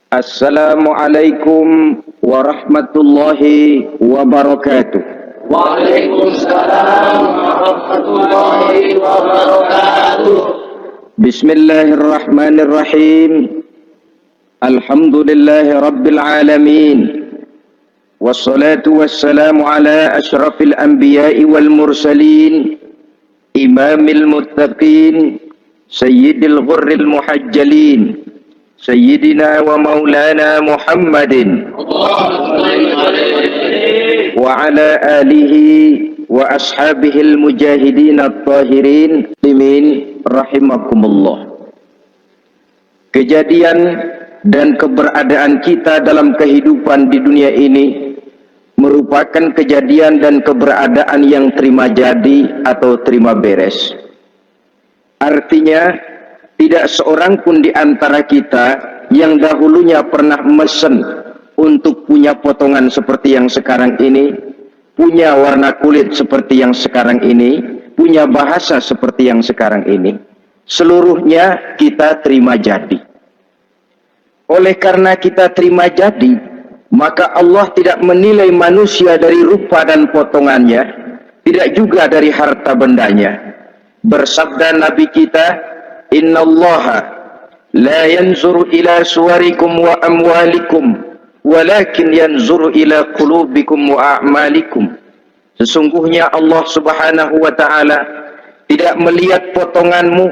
Assalamualaikum warahmatullahi wabarakatuh. Waalaikumsalam warahmatullahi wabarakatuh. Bismillahirrahmanirrahim. Alhamdulillahi rabbil alamin. Wassalatu wassalamu ala asyrafil anbiya'i wal mursalin, imamil muttaqin, sayyidil ghurril muhajjalin, Sayyidina wa maulana Muhammadin wa ala alihi wa ashabihil mujahidin at-tahirin limin rahimakumullah. Kejadian dan keberadaan kita dalam kehidupan di dunia ini merupakan kejadian dan keberadaan yang terima jadi atau terima beres. Artinya tidak seorang pun di antara kita yang dahulunya pernah mesen untuk punya potongan seperti yang sekarang ini, punya warna kulit seperti yang sekarang ini, punya bahasa seperti yang sekarang ini. Seluruhnya kita terima jadi. Oleh karena kita terima jadi, maka Allah tidak menilai manusia dari rupa dan potongannya, tidak juga dari harta bendanya. Bersabda Nabi kita, Innallaha la yanzuru ila suwarikum wa amwalikum walakin yanzuru ila qulubikum wa a'malikum. Sesungguhnya Allah Subhanahu wa taala tidak melihat potonganmu,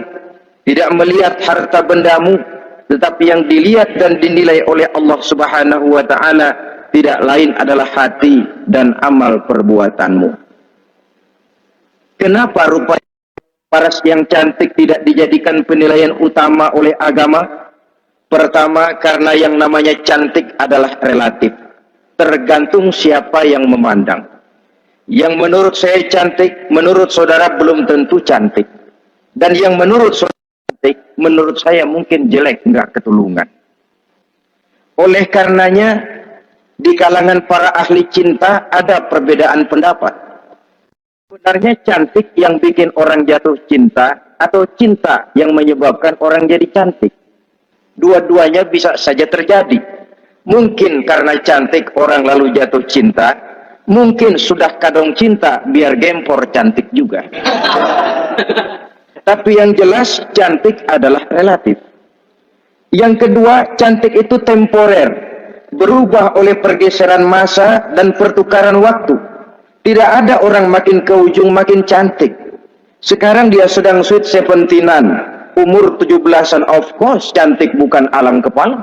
tidak melihat harta bendamu, tetapi yang dilihat dan dinilai oleh Allah Subhanahu wa taala tidak lain adalah hati dan amal perbuatanmu. Kenapa rupanya paras yang cantik tidak dijadikan penilaian utama oleh agama? Pertama, karena yang namanya cantik adalah relatif, tergantung siapa yang memandang. Yang menurut saya cantik, menurut saudara belum tentu cantik, dan yang menurut saudara cantik, menurut saya mungkin jelek, enggak ketulungan. Oleh karenanya di kalangan para ahli cinta ada perbedaan pendapat. Sebenarnya cantik yang bikin orang jatuh cinta atau cinta yang menyebabkan orang jadi cantik? Dua-duanya bisa saja terjadi. Mungkin karena cantik orang lalu jatuh cinta, mungkin sudah kadong cinta biar gempor cantik juga. Tapi yang jelas cantik adalah relatif. Yang kedua, cantik itu temporer, berubah oleh pergeseran masa dan pertukaran waktu. Tidak ada orang makin ke ujung makin cantik. Sekarang dia sedang sweet 17-an, umur 17-an, of course cantik bukan alam kepala.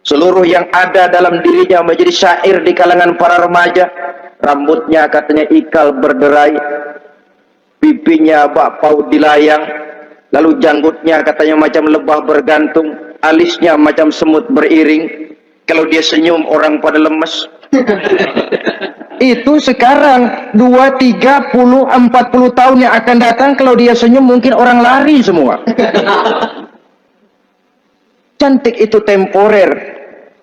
Seluruh yang ada dalam dirinya menjadi syair di kalangan para remaja. Rambutnya katanya ikal berderai, pipinya bak paut dilayang, lalu janggutnya katanya macam lebah bergantung, alisnya macam semut beriring. Kalau dia senyum orang pada lemes. Itu sekarang 2, 30, 40 tahun yang akan datang kalau dia senyum mungkin orang lari semua. Cantik itu temporer.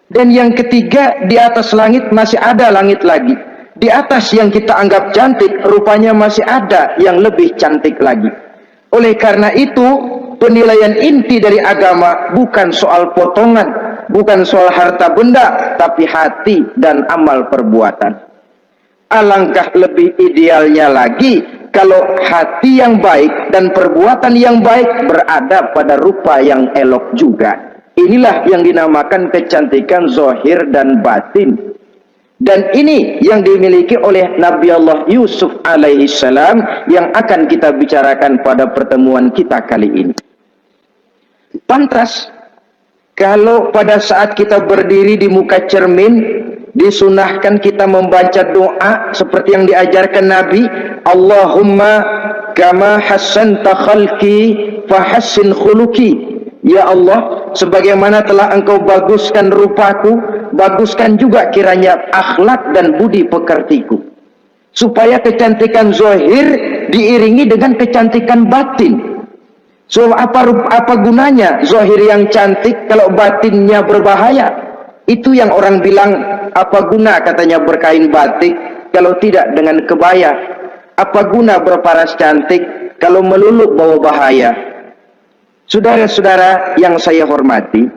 Dan yang ketiga, di atas langit masih ada langit lagi. Di atas yang kita anggap cantik, rupanya masih ada yang lebih cantik lagi. Oleh karena itu, penilaian inti dari agama bukan soal potongan, bukan soal harta benda, tapi hati dan amal perbuatan. Alangkah lebih idealnya lagi kalau hati yang baik dan perbuatan yang baik berada pada rupa yang elok juga. Inilah yang dinamakan kecantikan zahir dan batin. Dan ini yang dimiliki oleh Nabi Allah Yusuf alaihi salam yang akan kita bicarakan pada pertemuan kita kali ini. Pantas kalau pada saat kita berdiri di muka cermin, disunahkan kita membaca doa seperti yang diajarkan Nabi, Allahumma kama hassanta khalqi fahassin khuluqi. Ya Allah, sebagaimana telah engkau baguskan rupaku, baguskan juga kiranya akhlak dan budi pekertiku. Supaya kecantikan zahir diiringi dengan kecantikan batin. So apa gunanya zahir yang cantik kalau batinnya berbahaya? Itu yang orang bilang, apa guna katanya berkain batik kalau tidak dengan kebaya? Apa guna berparas cantik kalau melulu bawa bahaya? Saudara-saudara yang saya hormati,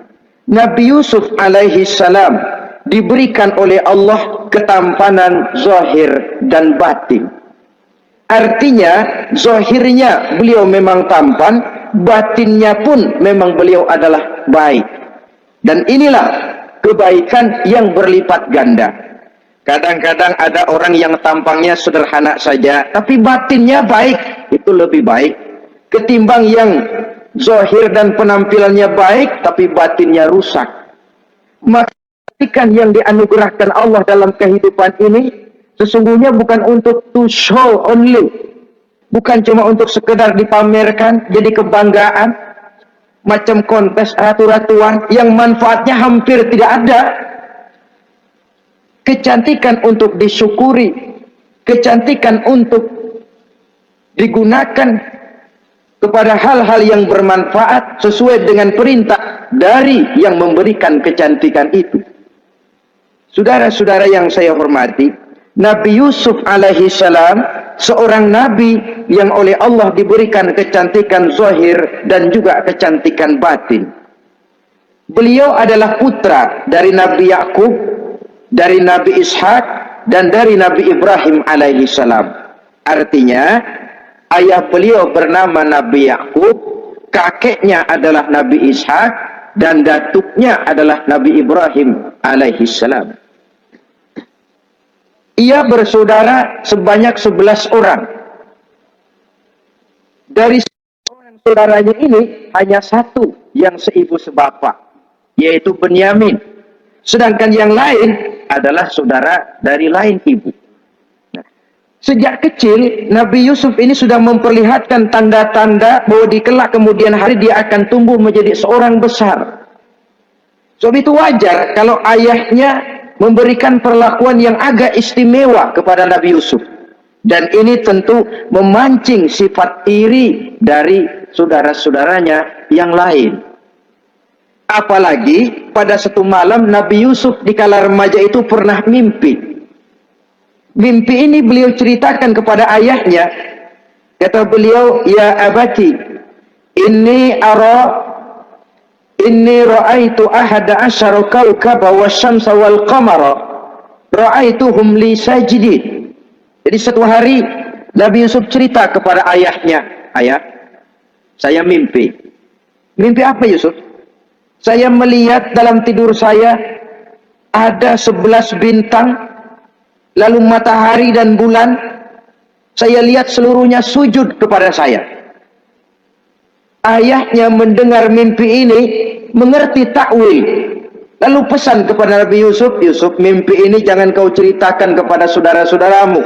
Nabi Yusuf alaihi salam diberikan oleh Allah ketampanan zahir dan batin. Artinya zahirnya beliau memang tampan, batinnya pun memang beliau adalah baik. Dan inilah kebaikan yang berlipat ganda. Kadang-kadang ada orang yang tampangnya sederhana saja, tapi batinnya baik. Itu lebih baik ketimbang yang zahir dan penampilannya baik, tapi batinnya rusak. Maka kebaikan yang dianugerahkan Allah dalam kehidupan ini sesungguhnya bukan untuk to show only, bukan cuma untuk sekedar dipamerkan, jadi kebanggaan, macam kontes ratu-ratuan yang manfaatnya hampir tidak ada. Kecantikan untuk disyukuri, kecantikan untuk digunakan kepada hal-hal yang bermanfaat sesuai dengan perintah dari yang memberikan kecantikan itu. Saudara-saudara yang saya hormati, Nabi Yusuf alaihi salam seorang nabi yang oleh Allah diberikan kecantikan zahir dan juga kecantikan batin. Beliau adalah putra dari Nabi Yakub, dari Nabi Ishak, dan dari Nabi Ibrahim alaihi salam. Artinya ayah beliau bernama Nabi Yakub, kakeknya adalah Nabi Ishak, dan datuknya adalah Nabi Ibrahim alaihi salam. Ia bersaudara sebanyak 11 orang. Dari orang saudaranya ini hanya satu yang seibu sebapak, yaitu Benyamin. Sedangkan yang lain adalah saudara dari lain ibu. Nah, sejak kecil Nabi Yusuf ini sudah memperlihatkan tanda-tanda bahwa di kelak kemudian hari dia akan tumbuh menjadi seorang besar. Sebab itu wajar kalau ayahnya memberikan perlakuan yang agak istimewa kepada Nabi Yusuf. Dan ini tentu memancing sifat iri dari saudara-saudaranya yang lain. Apalagi pada satu malam Nabi Yusuf di kala remaja itu pernah mimpi. Mimpi ini beliau ceritakan kepada ayahnya. Kata beliau, "Ya abati, inni ra'aitu ahada asyara kawkaba wasyamsa wal qamara ra'aituhum li sajidin." Jadi satu hari Nabi Yusuf cerita kepada ayahnya, "Ayah, saya mimpi." Mimpi apa Yusuf? "Saya melihat dalam tidur saya ada 11 bintang, lalu matahari dan bulan. Saya lihat seluruhnya sujud kepada saya." Ayahnya mendengar mimpi ini, mengerti takwil, lalu pesan kepada Nabi Yusuf, "Yusuf, mimpi ini jangan kau ceritakan kepada saudara-saudaramu.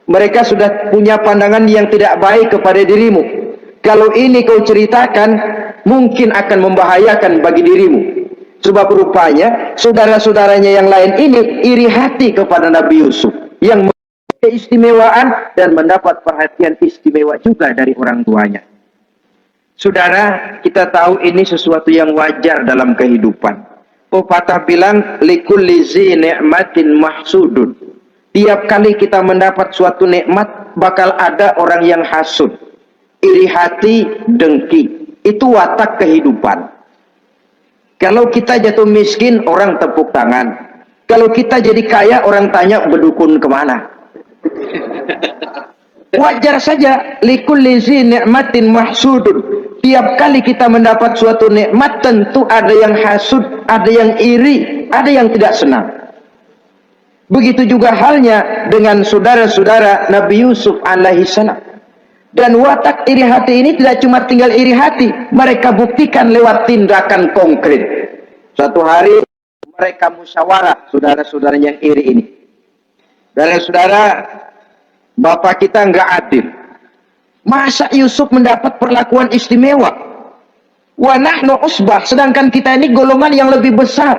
Mereka sudah punya pandangan yang tidak baik kepada dirimu. Kalau ini kau ceritakan, mungkin akan membahayakan bagi dirimu." Sebab rupanya saudara-saudaranya yang lain ini iri hati kepada Nabi Yusuf yang memiliki keistimewaan dan mendapat perhatian istimewa juga dari orang tuanya. Saudara, kita tahu ini sesuatu yang wajar dalam kehidupan. Pepatah bilang, likulli zi ni'matin mahsudun. Tiap kali kita mendapat suatu nikmat, bakal ada orang yang hasud, iri hati, dengki. Itu watak kehidupan. Kalau kita jatuh miskin, orang tepuk tangan. Kalau kita jadi kaya, orang tanya berdukun kemana. Wajar saja, likulli zi ni'matin mahsudun. Tiap kali kita mendapat suatu nikmat, tentu ada yang hasud, ada yang iri, ada yang tidak senang. Begitu juga halnya dengan saudara-saudara Nabi Yusuf alaihi salam. Dan watak iri hati ini tidak cuma tinggal iri hati, mereka buktikan lewat tindakan konkret. Suatu hari mereka musyawarah, saudara-saudara yang iri ini. Saudara-saudara, bapak kita enggak adil. Masa Yusuf mendapat perlakuan istimewa? Wa nahnu usbah, sedangkan kita ini golongan yang lebih besar.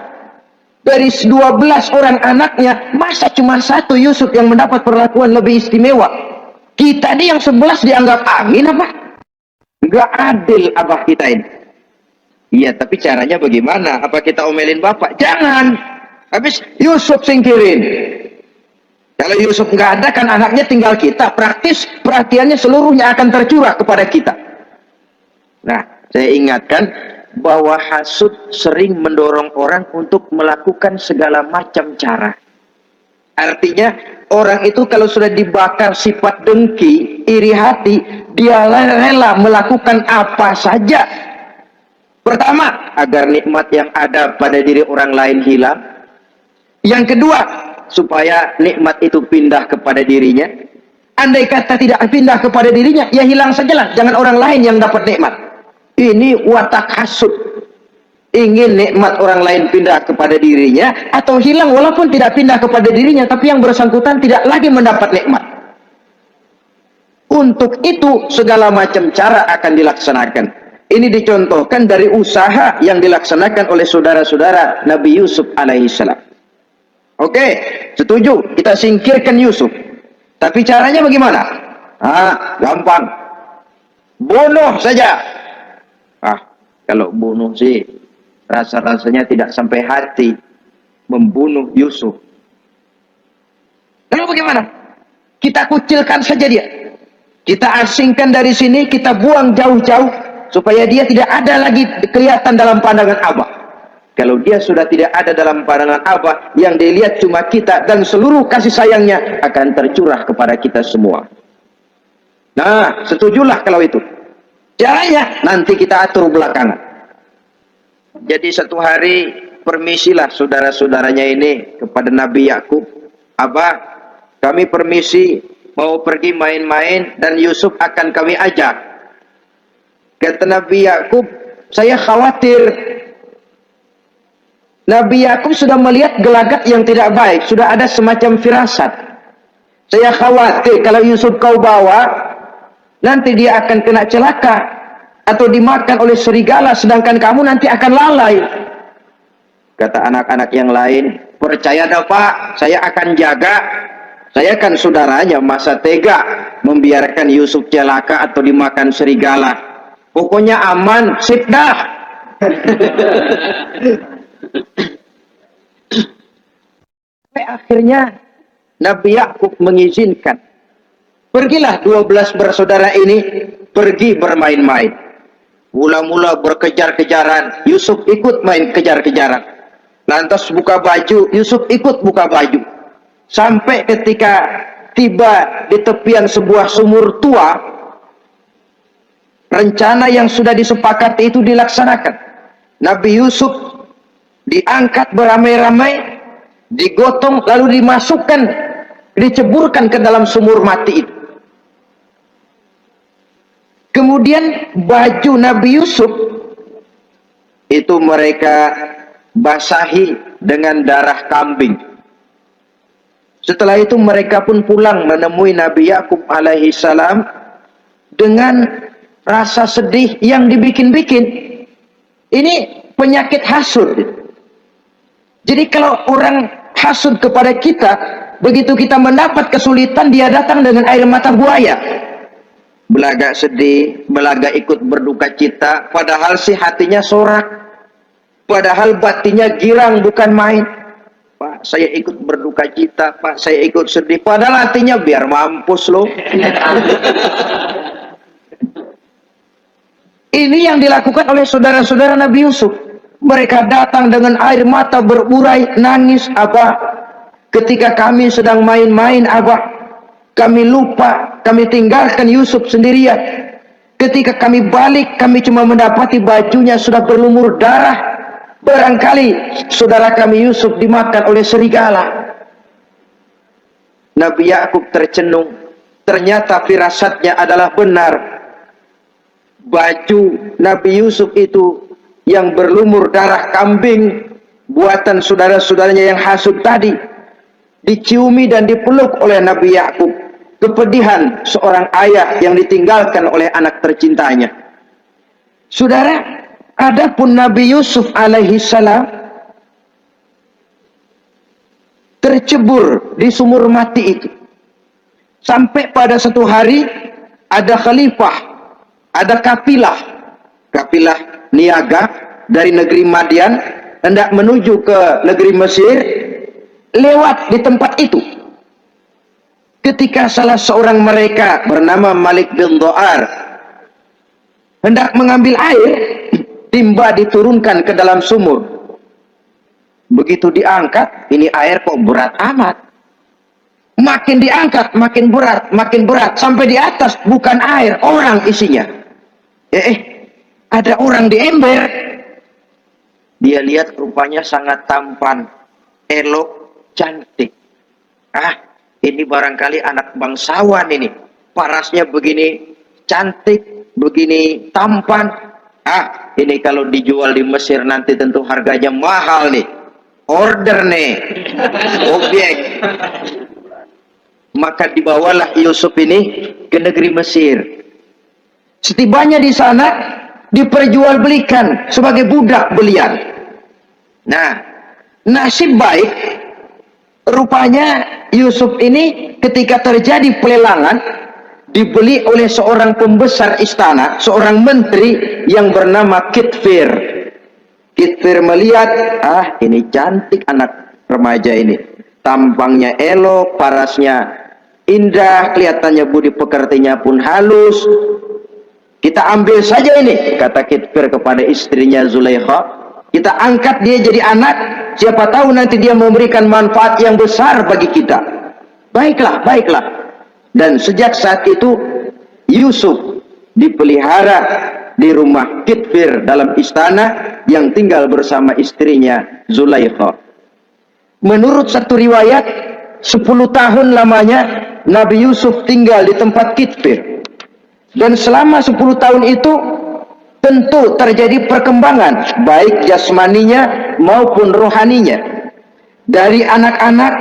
Dari 12 orang anaknya, masa cuma satu Yusuf yang mendapat perlakuan lebih istimewa? Kita ini yang 11 dianggap amin apa? Enggak adil abah kita ini. Iya, tapi caranya bagaimana? Apa kita omelin bapak? Jangan. Habis Yusuf singkirin. Kalau Yusuf nggak ada, kan anaknya tinggal kita. Praktis perhatiannya seluruhnya akan tercurah kepada kita. Nah, saya ingatkan, bahwa hasud sering mendorong orang untuk melakukan segala macam cara. Artinya orang itu kalau sudah dibakar sifat dengki, iri hati, dia rela melakukan apa saja. Pertama, agar nikmat yang ada pada diri orang lain hilang. Yang kedua, supaya nikmat itu pindah kepada dirinya. Andai kata tidak pindah kepada dirinya, ya hilang sajalah. Jangan orang lain yang dapat nikmat. Ini watak hasud. Ingin nikmat orang lain pindah kepada dirinya, atau hilang walaupun tidak pindah kepada dirinya, tapi yang bersangkutan tidak lagi mendapat nikmat. Untuk itu segala macam cara akan dilaksanakan. Ini dicontohkan dari usaha yang dilaksanakan oleh saudara-saudara Nabi Yusuf alaihissalam. Oke, setuju, kita singkirkan Yusuf. Tapi caranya bagaimana? Gampang. Bunuh saja. Kalau bunuh sih rasa-rasanya tidak sampai hati membunuh Yusuf. Lalu bagaimana? Kita kucilkan saja dia. Kita asingkan dari sini, kita buang jauh-jauh supaya dia tidak ada lagi kelihatan dalam pandangan Abah. Kalau dia sudah tidak ada dalam pandangan Abah, yang dilihat cuma kita dan seluruh kasih sayangnya akan tercurah kepada kita semua. Nah, setujulah kalau itu. Caranya nanti kita atur belakangan. Jadi satu hari permisilah saudara-saudaranya ini kepada Nabi Yakub. Abah, kami permisi mau pergi main-main dan Yusuf akan kami ajak. Kata Nabi Yakub, saya khawatir. Nabi Yakub sudah melihat gelagat yang tidak baik, sudah ada semacam firasat. Saya khawatir kalau Yusuf kau bawa, nanti dia akan kena celaka atau dimakan oleh serigala, sedangkan kamu nanti akan lalai. Kata anak-anak yang lain, percaya dah Pak, saya akan jaga. Saya kan saudaranya, masa tega membiarkan Yusuf celaka atau dimakan serigala. Pokoknya aman, sip dah. Sampai akhirnya Nabi Yakub mengizinkan. Pergilah 12 bersaudara ini pergi bermain-main. Mula-mula berkejar-kejaran, Yusuf ikut main kejar-kejaran. Lantas buka baju, Yusuf ikut buka baju. Sampai ketika tiba di tepian sebuah sumur tua, rencana yang sudah disepakati itu dilaksanakan. Nabi Yusuf diangkat beramai-ramai, digotong, lalu dimasukkan, diceburkan ke dalam sumur mati itu. Kemudian baju Nabi Yusuf itu mereka basahi dengan darah kambing. Setelah itu mereka pun pulang menemui Nabi Yakub alaihi salam dengan rasa sedih yang dibikin-bikin. Ini penyakit hasud. Jadi kalau orang hasud kepada kita, begitu kita mendapat kesulitan, dia datang dengan air mata buaya. Belaga sedih, belaga ikut berduka cita, padahal sih hatinya sorak, padahal batinnya girang bukan main. Pak, saya ikut berduka cita, Pak, saya ikut sedih, padahal hatinya biar mampus loh. Ini yang dilakukan oleh saudara-saudara Nabi Yusuf. Mereka datang dengan air mata berurai, nangis, Abah, ketika kami sedang main-main, Abah, kami lupa, kami tinggalkan Yusuf sendirian. Ketika kami balik, kami cuma mendapati bajunya sudah berlumur darah. Barangkali saudara kami Yusuf dimakan oleh serigala. Nabi Yakub tercenung. Ternyata firasatnya adalah benar. Baju Nabi Yusuf itu yang berlumur darah kambing, buatan saudara-saudaranya yang hasud tadi, diciumi dan dipeluk oleh Nabi Yakub. Kepedihan seorang ayah yang ditinggalkan oleh anak tercintanya. Saudara, adapun Nabi Yusuf alaihi salam tercebur di sumur mati itu. Sampai pada satu hari ada khalifah, ada kafilah niaga dari negeri Madian hendak menuju ke negeri Mesir, lewat di tempat itu. Ketika salah seorang mereka bernama Malik bin Do'ar hendak mengambil air, timba diturunkan ke dalam sumur. Begitu diangkat, ini air kok berat amat. Makin diangkat, makin berat. Sampai di atas, bukan air, orang isinya. Ada orang di ember. Dia lihat rupanya sangat tampan, elok, cantik. Ini barangkali anak bangsawan ini. Parasnya begini cantik, begini tampan. Ini kalau dijual di Mesir nanti tentu harganya mahal nih. Order nih. Objek. Maka dibawalah Yusuf ini ke negeri Mesir. Setibanya di sana diperjualbelikan sebagai budak belian. Nah, nasib baik rupanya Yusuf ini ketika terjadi pelelangan dibeli oleh seorang pembesar istana, seorang menteri yang bernama Kitfir. Kitfir melihat, ini cantik anak remaja ini. Tampangnya elok, parasnya indah, kelihatannya budi pekertinya pun halus. Kita ambil saja ini, kata Kitfir kepada istrinya Zulaikha. Kita angkat dia jadi anak, siapa tahu nanti dia memberikan manfaat yang besar bagi kita. Baiklah, baiklah. Dan sejak saat itu Yusuf dipelihara di rumah Kitfir dalam istana yang tinggal bersama istrinya Zulaikha. Menurut satu riwayat 10 tahun lamanya Nabi Yusuf tinggal di tempat Kitfir. Dan selama 10 tahun itu tentu terjadi perkembangan baik jasmaninya maupun rohaninya. Dari anak-anak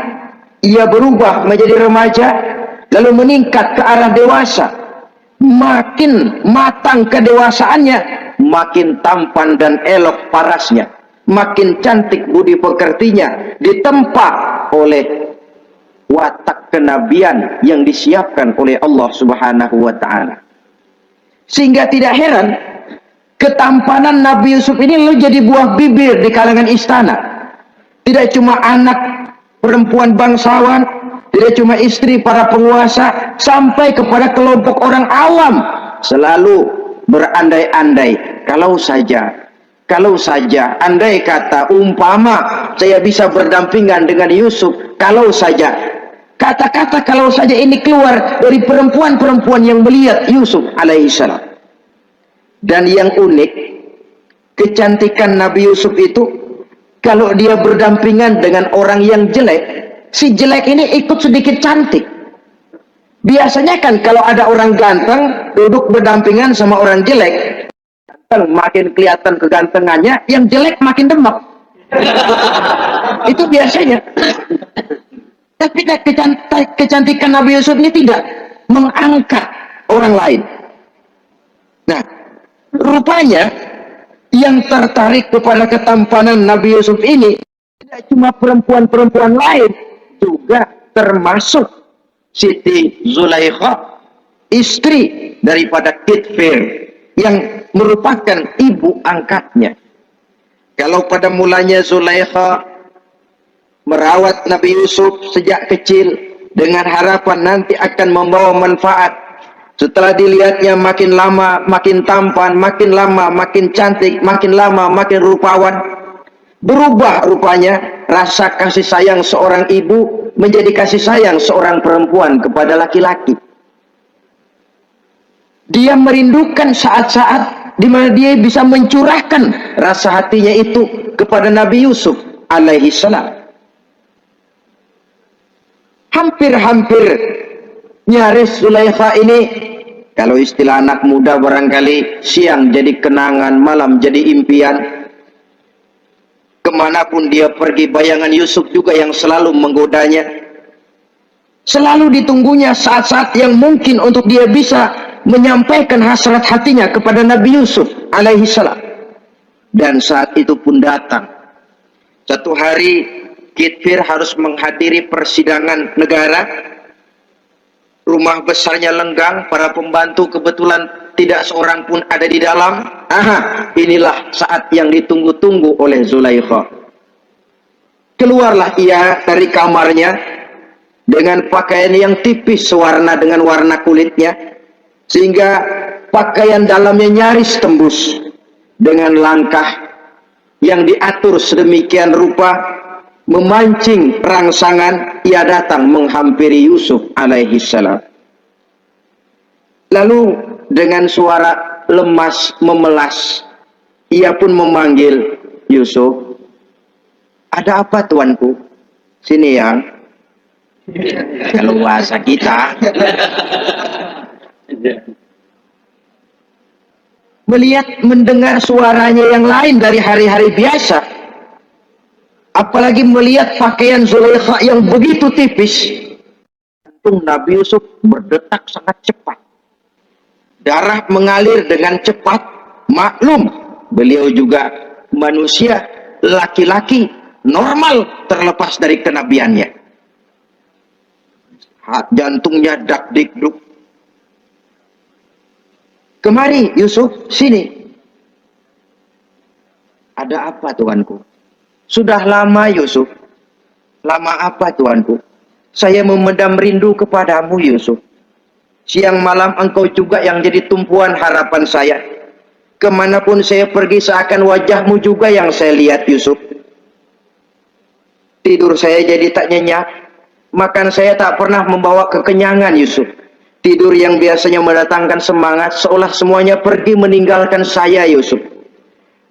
ia berubah menjadi remaja, lalu meningkat ke arah dewasa. Makin matang kedewasaannya, makin tampan dan elok parasnya, makin cantik budi pekertinya, ditempa oleh watak kenabian yang disiapkan oleh Allah Subhanahu wa taala. Sehingga tidak heran ketampanan Nabi Yusuf ini lalu jadi buah bibir di kalangan istana. Tidak cuma anak perempuan bangsawan, tidak cuma istri para penguasa, sampai kepada kelompok orang awam selalu berandai-andai, kalau saja andai kata umpama saya bisa berdampingan dengan Yusuf, kalau saja kata-kata kalau saja ini keluar dari perempuan-perempuan yang melihat Yusuf alaihissalam. Dan yang unik, kecantikan Nabi Yusuf itu, kalau dia berdampingan dengan orang yang jelek, si jelek ini ikut sedikit cantik. Biasanya kan kalau ada orang ganteng duduk berdampingan sama orang jelek, makin kelihatan kegantengannya, yang jelek makin demek. Itu biasanya. Tapi kecantikan Nabi Yusuf ini tidak mengangkat orang lain. Nah, rupanya yang tertarik kepada ketampanan Nabi Yusuf ini tidak cuma perempuan-perempuan lain, juga termasuk Siti Zulaikha, istri daripada Kitfir, yang merupakan ibu angkatnya. Kalau pada mulanya Zulaikha merawat Nabi Yusuf sejak kecil dengan harapan nanti akan membawa manfaat. Setelah dilihatnya makin lama makin tampan, makin lama makin cantik, makin lama makin rupawan, berubah rupanya rasa kasih sayang seorang ibu menjadi kasih sayang seorang perempuan kepada laki-laki. Dia merindukan saat-saat di mana dia bisa mencurahkan rasa hatinya itu kepada Nabi Yusuf alaihi salam. Hampir-hampir nyaris Zulaikha ini, kalau istilah anak muda barangkali, siang jadi kenangan, malam jadi impian. Kemanapun dia pergi, bayangan Yusuf juga yang selalu menggodanya. Selalu ditunggunya saat-saat yang mungkin untuk dia bisa menyampaikan hasrat hatinya kepada Nabi Yusuf alaihi salam. Dan saat itu pun datang. Satu hari Kitfir harus menghadiri persidangan negara. Rumah besarnya lenggang, para pembantu kebetulan tidak seorang pun ada di dalam. Inilah saat yang ditunggu-tunggu oleh Zulaikha. Keluarlah ia dari kamarnya dengan pakaian yang tipis sewarna dengan warna kulitnya, sehingga pakaian dalamnya nyaris tembus. dengan langkah yang diatur sedemikian rupa, memancing rangsangan, ia datang menghampiri Yusuf alaihi salam. Lalu dengan suara lemas memelas, ia pun memanggil Yusuf. Ada apa tuanku? Sini ya. Kalau bahasa kita. Melihat mendengar suaranya yang lain dari hari-hari biasa. Apalagi melihat pakaian Zulaikha yang begitu tipis. Jantung Nabi Yusuf berdetak sangat cepat. Darah mengalir dengan cepat. Maklum, beliau juga manusia, laki-laki, normal terlepas dari kenabiannya. Jantungnya dak-dikduk. Kemari Yusuf, sini. Ada apa tuanku? Sudah lama Yusuf. Lama apa tuanku? Saya memendam rindu kepadamu Yusuf. Siang malam engkau juga yang jadi tumpuan harapan saya. Kemanapun saya pergi seakan wajahmu juga yang saya lihat Yusuf. Tidur saya jadi tak nyenyak. Makan saya tak pernah membawa kekenyangan Yusuf. Tidur yang biasanya mendatangkan semangat seolah semuanya pergi meninggalkan saya Yusuf.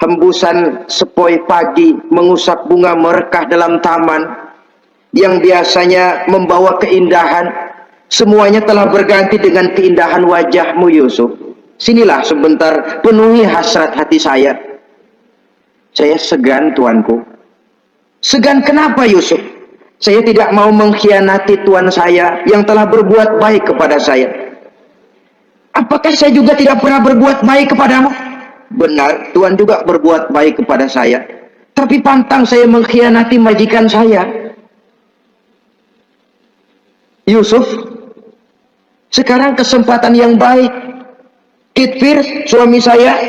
Hembusan sepoi pagi mengusap bunga merekah dalam taman yang biasanya membawa keindahan, semuanya telah berganti dengan keindahan wajahmu Yusuf. Sinilah sebentar, penuhi hasrat hati saya. Saya segan tuanku. Segan kenapa Yusuf? Saya tidak mau mengkhianati tuan saya yang telah berbuat baik kepada saya. Apakah saya juga tidak pernah berbuat baik kepadamu? Benar, tuan juga berbuat baik kepada saya. Tapi pantang saya mengkhianati majikan saya. Yusuf, sekarang kesempatan yang baik. Kitfir, suami saya,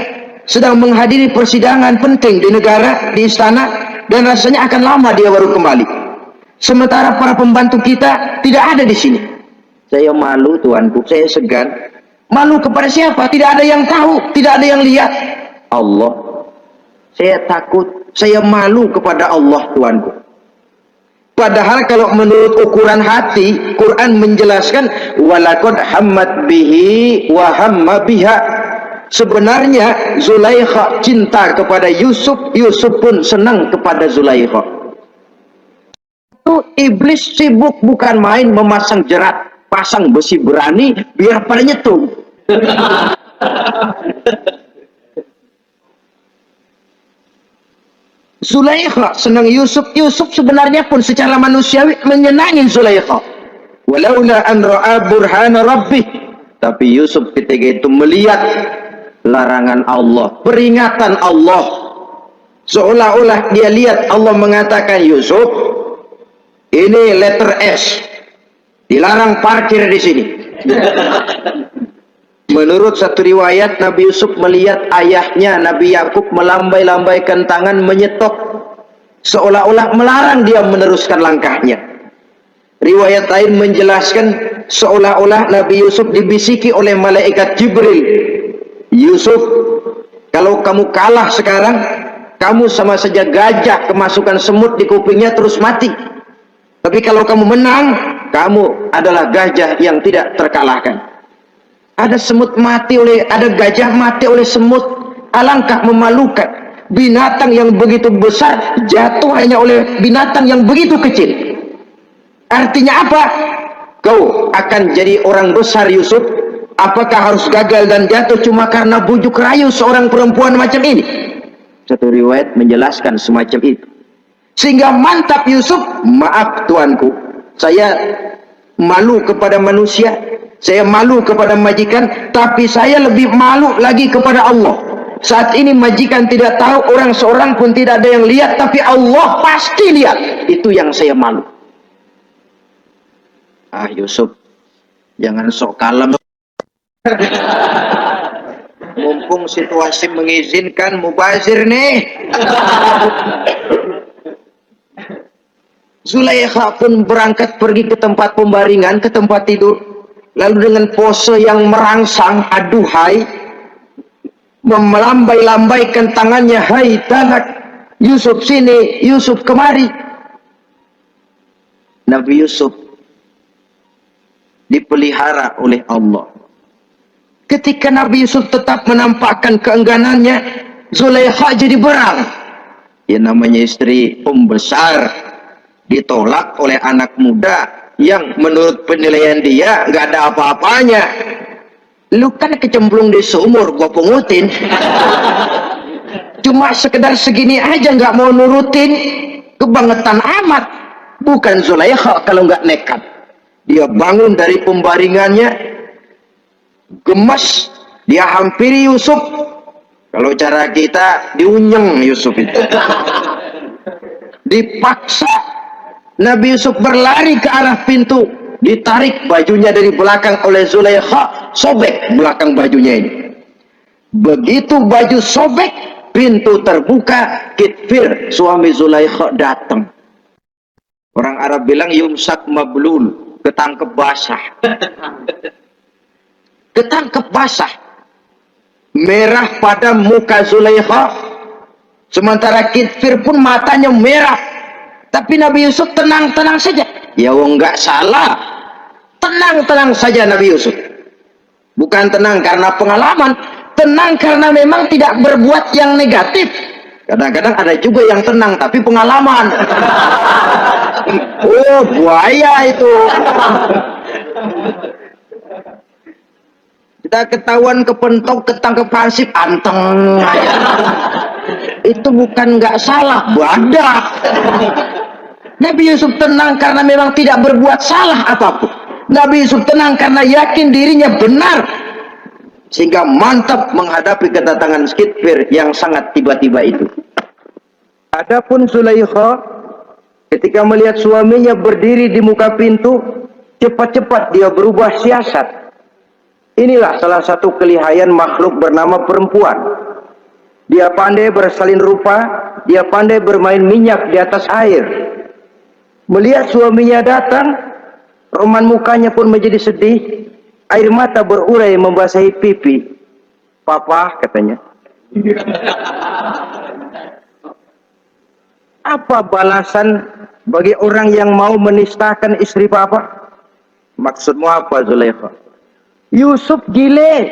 sedang menghadiri persidangan penting di negara, di istana, dan rasanya akan lama dia baru kembali. Sementara para pembantu kita tidak ada di sini. Saya malu tuanku, saya segan. Malu kepada siapa? Tidak ada yang tahu, tidak ada yang lihat. Allah. Saya takut, saya malu kepada Allah tuanku. Padahal kalau menurut ukuran hati, Quran menjelaskan walaqad hammat bihi wa hamma biha. Sebenarnya Zulaikha cinta kepada Yusuf, Yusuf pun senang kepada Zulaikha. Iblis sibuk bukan main memasang jerat, pasang besi berani biar pada nyetung. Zulaikha senang Yusuf, Yusuf sebenarnya pun secara manusiawi menyenangi Zulaikha. Walaula an ra'a burhana rabbih, tapi Yusuf ketika itu melihat larangan Allah, peringatan Allah, seolah-olah dia lihat Allah mengatakan Yusuf, ini letter S, dilarang parkir di sini. Menurut satu riwayat, Nabi Yusuf melihat ayahnya Nabi Yakub melambai-lambaikan tangan menyetop, seolah-olah melarang dia meneruskan langkahnya. Riwayat lain menjelaskan seolah-olah Nabi Yusuf dibisiki oleh malaikat Jibril, Yusuf, kalau kamu kalah sekarang, kamu sama saja gajah kemasukan semut di kupingnya terus mati. Tapi kalau kamu menang, kamu adalah gajah yang tidak terkalahkan. Ada semut mati oleh, ada gajah mati oleh semut. Alangkah memalukan. Binatang yang begitu besar jatuh hanya oleh binatang yang begitu kecil. Artinya apa? Kau akan jadi orang besar Yusuf. Apakah harus gagal dan jatuh cuma karena bujuk rayu seorang perempuan macam ini? Satu riwayat menjelaskan semacam itu. Sehingga mantap Yusuf, maaf tuanku, saya malu kepada manusia, saya malu kepada majikan, tapi saya lebih malu lagi kepada Allah. Saat ini majikan tidak tahu, orang seorang pun tidak ada yang lihat, tapi Allah pasti lihat. Itu yang saya malu. Ah Yusuf, jangan sok kalem. Mumpung situasi mengizinkan, mubazir nih. Zulaikha pun berangkat pergi ke tempat pembaringan, ke tempat tidur. Lalu dengan pose yang merangsang, aduhai, melambai-lambaikan tangannya, hai tanak, Yusuf sini, Yusuf kemari. Nabi Yusuf dipelihara oleh Allah. Ketika Nabi Yusuf tetap menampakkan keengganannya, Zulaikha jadi berang. Ya namanya istri pembesar ditolak oleh anak muda yang menurut penilaian dia nggak ada apa-apanya. Lu kan kecemplung di sumur, gua pungutin. Cuma sekedar segini aja nggak mau nurutin, kebangetan amat. Bukan Zulaikha kalau nggak nekat. Dia bangun dari pembaringannya, gemas, dia hampiri Yusuf. Kalau cara kita diunyeng Yusuf itu. Dipaksa Nabi Yusuf berlari ke arah pintu, ditarik bajunya dari belakang oleh Zulaikha, sobek belakang bajunya ini. Begitu baju sobek, pintu terbuka, Kitfir suami Zulaikha datang. Orang Arab bilang yumsak mablul, ketangkep basah. Ketangkep basah. Merah pada muka Zulaikha, sementara Kitfir pun matanya merah. Tapi Nabi Yusuf tenang-tenang saja. Ya enggak salah. Tenang-tenang saja Nabi Yusuf. Bukan tenang karena pengalaman, tenang karena memang tidak berbuat yang negatif. Kadang-kadang ada juga yang tenang tapi pengalaman. Oh, buaya itu. Kita ketahuan kepentok, ketangkep hansip, anteng. Itu bukan nggak salah, badak. Nabi Yusuf tenang karena memang tidak berbuat salah apapun. Nabi Yusuf tenang karena yakin dirinya benar, sehingga mantap menghadapi kedatangan Kitfir yang sangat tiba-tiba itu. Adapun Zulaikha ketika melihat suaminya berdiri di muka pintu, cepat-cepat dia berubah siasat. Inilah salah satu kelihayan makhluk bernama perempuan. Dia pandai bersalin rupa, dia pandai bermain minyak di atas air. Melihat suaminya datang, roman mukanya pun menjadi sedih, air mata berurai membasahi pipi. Papa, katanya. Apa balasan bagi orang yang mau menistakan istri papa? Maksudmu apa, Zulaikha? Yusuf gile.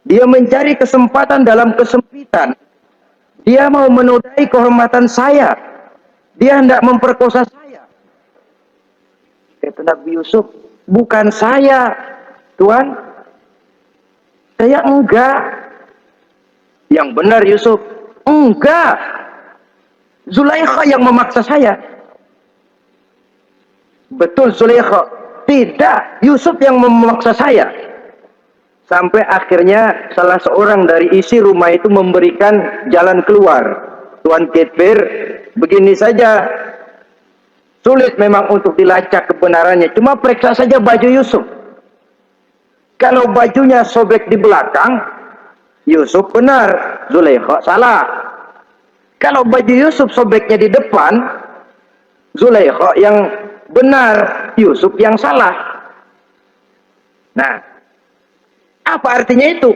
Dia mencari kesempatan dalam kesempitan. Dia mau menodai kehormatan saya. Dia hendak memperkosa saya. Kata Nabi Yusuf, bukan saya, Tuan. Saya enggak. Yang benar Yusuf, enggak. Zulaikha yang memaksa saya. Betul Zulaikha, tidak. Yusuf yang memaksa saya. Sampai akhirnya salah seorang dari isi rumah itu memberikan jalan keluar. Tuan Kitfir, begini saja. Sulit memang untuk dilacak kebenarannya. Cuma periksa saja baju Yusuf. Kalau bajunya sobek di belakang, Yusuf benar, Zulaikha salah. Kalau baju Yusuf sobeknya di depan, Zulaikha yang benar, Yusuf yang salah. Nah, apa artinya itu?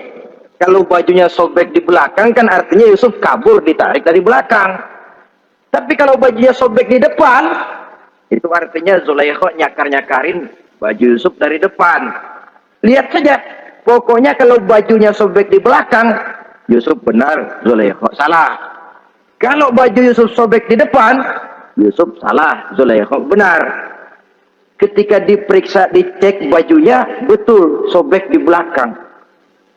Kalau bajunya sobek di belakang kan artinya Yusuf kabur, ditarik dari belakang. Tapi kalau bajunya sobek di depan, itu artinya Zulaikha nyakar-nyakarin baju Yusuf dari depan. Lihat saja, pokoknya kalau bajunya sobek di belakang, Yusuf benar, Zulaikha salah. Kalau baju Yusuf sobek di depan, Yusuf salah, Zulaikha benar. Ketika diperiksa, dicek bajunya, betul sobek di belakang.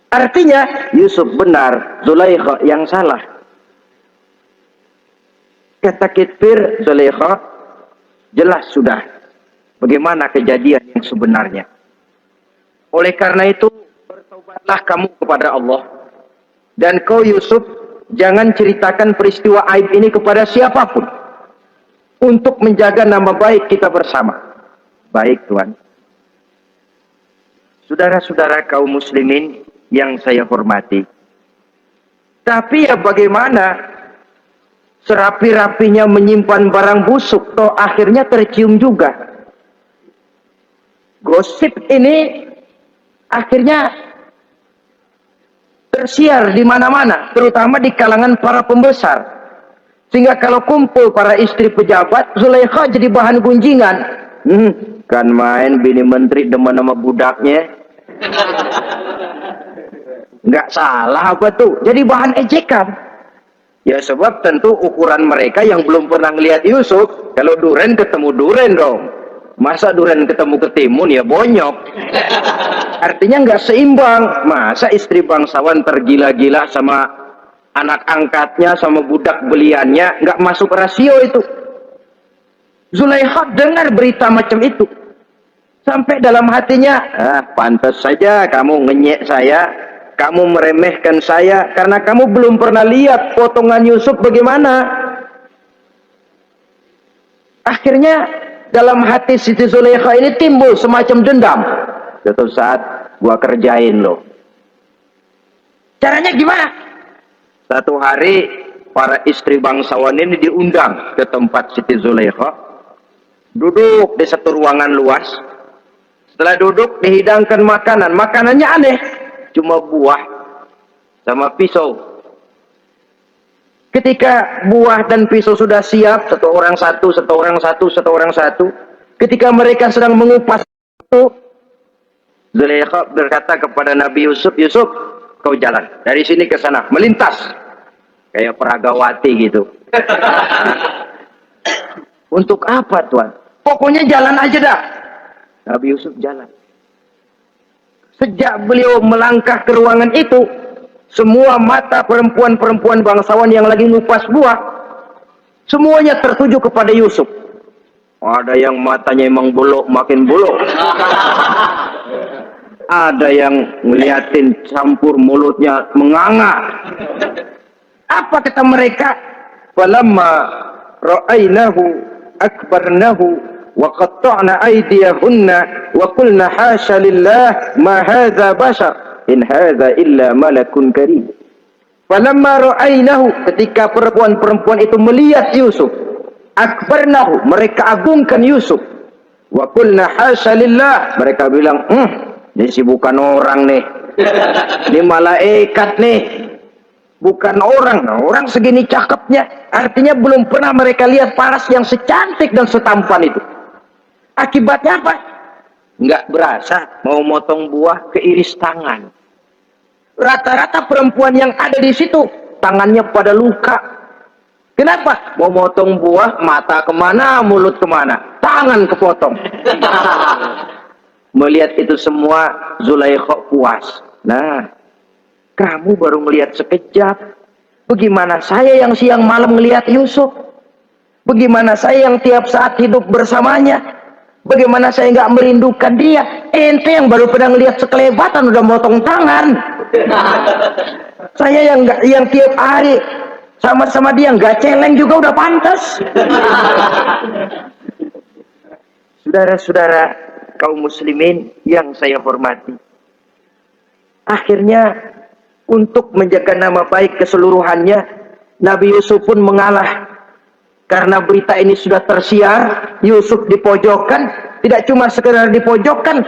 Artinya Yusuf benar, Zulaikha yang salah. Kata Kitfir, Zulaikha, jelas sudah bagaimana kejadian yang sebenarnya. Oleh karena itu, bertaubatlah kamu kepada Allah. Dan kau Yusuf, jangan ceritakan peristiwa aib ini kepada siapapun. Untuk menjaga nama baik kita bersama. Baik Tuan. Saudara-saudara kaum muslimin yang saya hormati. Tapi ya bagaimana? Serapi-rapinya menyimpan barang busuk, toh akhirnya tercium juga. Gosip ini Akhirnya tersiar di mana-mana, terutama di kalangan para pembesar. Sehingga kalau kumpul para istri pejabat, Zulaikha jadi bahan gunjingan. Kan main bini menteri demen sama budaknya. Nggak salah apa tuh? Jadi bahan ejekan. Ya sebab tentu ukuran mereka yang belum pernah ngelihat Yusuf, kalau duren ketemu duren dong. Masa duren ketemu ketimun ya bonyok. Artinya nggak seimbang. Masa istri bangsawan tergila-gila sama anak angkatnya, sama budak beliannya, nggak masuk rasio itu. Zulaikha dengar berita macam itu. Sampai dalam hatinya, pantas saja kamu ngenyek saya, kamu meremehkan saya, karena kamu belum pernah lihat potongan Yusuf bagaimana. Akhirnya dalam hati Siti Zulaikha ini timbul semacam dendam. Suatu saat gua kerjain loh. Caranya gimana? Satu hari para istri bangsawan ini diundang ke tempat Siti Zulaikha. Duduk di satu ruangan luas. Setelah duduk dihidangkan makanan. Makanannya aneh. Cuma buah sama pisau. Ketika buah dan pisau sudah siap, satu orang satu, satu orang satu, satu orang satu. Ketika mereka sedang mengupas itu, Zulaikha berkata kepada Nabi Yusuf, Yusuf, kau jalan dari sini ke sana, melintas kayak peragawati gitu. Untuk apa tuan? Pokoknya jalan aja dah. Nabi Yusuf jalan. Sejak beliau melangkah ke ruangan itu, semua mata perempuan-perempuan bangsawan yang lagi ngupas buah, semuanya tertuju kepada Yusuf. Ada yang matanya emang bolok, makin bolok. Ada yang ngeliatin campur mulutnya menganga. Apa kata mereka? Falamma ra'ainahu akbarnahu wa qatta'na aydiyahunna wa qulna hasya lillah ma hadza bashar in hadza illa malakun karim. Falamma ra'ainahu, ketika perempuan-perempuan itu melihat Yusuf, akbarnahu, mereka agungkan Yusuf. Wa qulna hasya lillah, mereka bilang, ini sih bukan orang nih. Ini malaikat nih. Bukan orang. Nah, orang segini cakepnya. Artinya belum pernah mereka lihat paras yang secantik dan setampan itu. Akibatnya apa? Nggak berasa mau motong buah keiris tangan. Rata-rata perempuan yang ada di situ tangannya pada luka. Kenapa? Mau motong buah, mata kemana, mulut kemana, tangan kepotong. Melihat itu semua, Zulaikha puas. Nah, kamu baru melihat sekejap. Bagaimana saya yang siang malam melihat Yusuf? Bagaimana saya yang tiap saat hidup bersamanya? Bagaimana saya nggak merindukan dia? Ente yang baru pernah melihat sekelebatan udah motong tangan. Saya yang tiap hari sama-sama dia nggak celeng juga udah pantas. Saudara-saudara kaum muslimin yang saya hormati, akhirnya untuk menjaga nama baik keseluruhannya, Nabi Yusuf pun mengalah. Karena berita ini sudah tersiar, Yusuf dipojokkan, tidak cuma sekedar dipojokkan,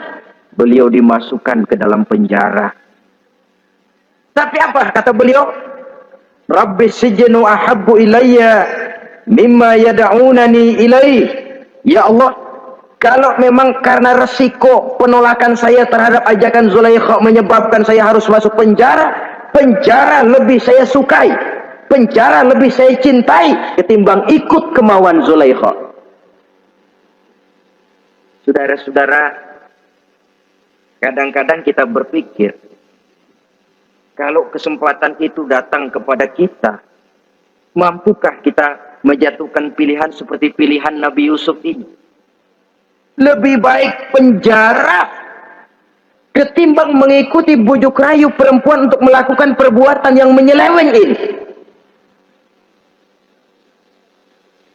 beliau dimasukkan ke dalam penjara. Tapi apa kata beliau? Rabbi sijnu ahabbu ilayya mimma yad'unani ilaih. Ya Allah, kalau memang karena resiko penolakan saya terhadap ajakan Zulaikha menyebabkan saya harus masuk penjara, penjara lebih saya sukai, penjara lebih saya cintai ketimbang ikut kemauan Zulaikha. Saudara-saudara, kadang-kadang kita berpikir, kalau kesempatan itu datang kepada kita, mampukah kita menjatuhkan pilihan seperti pilihan Nabi Yusuf ini? Lebih baik penjara ketimbang mengikuti bujuk rayu perempuan untuk melakukan perbuatan yang menyeleweng ini.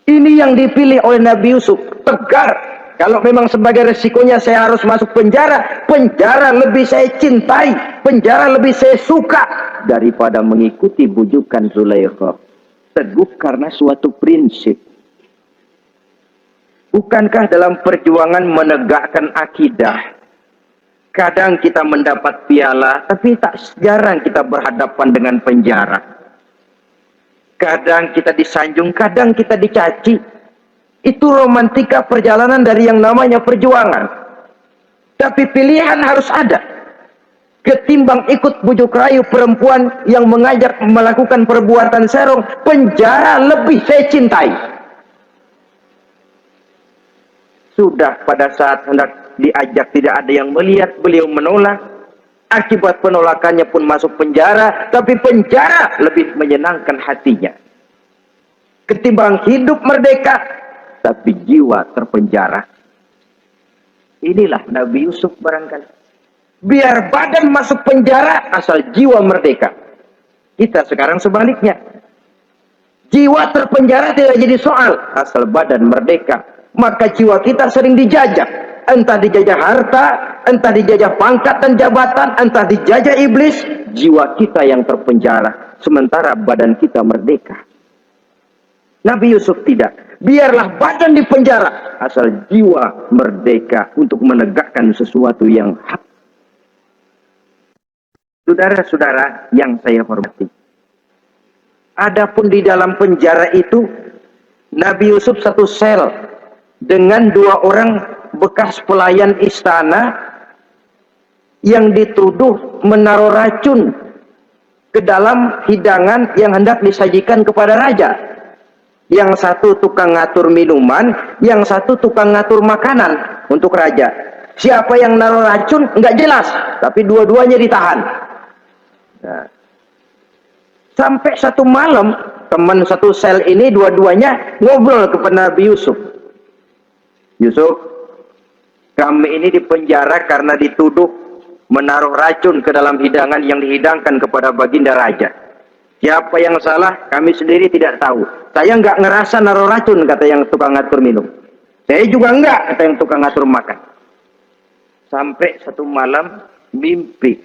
Ini yang dipilih oleh Nabi Yusuf, tegar. Kalau memang sebagai resikonya saya harus masuk penjara, penjara lebih saya cintai, penjara lebih saya suka daripada mengikuti bujukan Zulaikha. Teguh karena suatu prinsip. Bukankah dalam perjuangan menegakkan akidah, Kadang kita mendapat piala, tapi tak jarang kita berhadapan dengan penjara. Kadang kita disanjung, kadang kita dicaci. Itu romantika perjalanan dari yang namanya perjuangan. Tapi pilihan harus ada. Ketimbang ikut bujuk rayu perempuan yang mengajak melakukan perbuatan serong, penjara lebih saya cintai. Sudah pada saat hendak diajak tidak ada yang melihat, beliau menolak. Akibat penolakannya pun masuk penjara, tapi penjara lebih menyenangkan hatinya ketimbang hidup merdeka tapi jiwa terpenjara. Inilah Nabi Yusuf barangkali. Biar badan masuk penjara asal jiwa merdeka. Kita sekarang sebaliknya. Jiwa terpenjara tidak jadi soal asal badan merdeka. Maka jiwa kita sering dijajah. Entah dijajah harta, entah dijajah pangkat dan jabatan, entah dijajah iblis. Jiwa kita yang terpenjara, sementara badan kita merdeka. Nabi Yusuf tidak. Biarlah badan di penjara, asal jiwa merdeka untuk menegakkan sesuatu yang hak. Saudara-saudara yang saya hormati, adapun di dalam penjara itu, Nabi Yusuf satu sel dengan 2 orang bekas pelayan istana yang dituduh menaruh racun ke dalam hidangan yang hendak disajikan kepada raja. Yang satu tukang ngatur minuman, yang satu tukang ngatur makanan untuk raja. Siapa yang naruh racun nggak jelas, tapi dua-duanya ditahan. Nah, sampai satu malam teman satu sel ini dua-duanya ngobrol kepada Nabi Yusuf. Yusuf, kami ini dipenjara karena dituduh menaruh racun ke dalam hidangan yang dihidangkan kepada baginda raja. Siapa yang salah, kami sendiri tidak tahu. Saya nggak ngerasa naruh racun, kata yang tukang ngatur minum. Saya juga enggak, kata yang tukang ngatur makan. Sampai satu malam mimpi.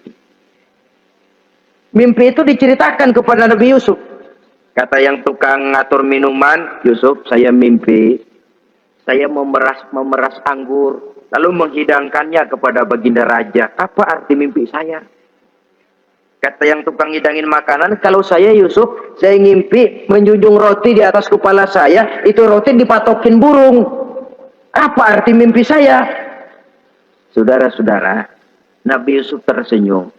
Mimpi itu diceritakan kepada Nabi Yusuf. Kata yang tukang ngatur minuman, Yusuf, saya mimpi. Saya memeras anggur, lalu menghidangkannya kepada baginda raja. Apa arti mimpi saya? Kata yang tukang hidangin makanan, kalau saya Yusuf, saya ngimpi menjunjung roti di atas kepala saya, itu roti dipatokin burung. Apa arti mimpi saya? Saudara-saudara, Nabi Yusuf tersenyum.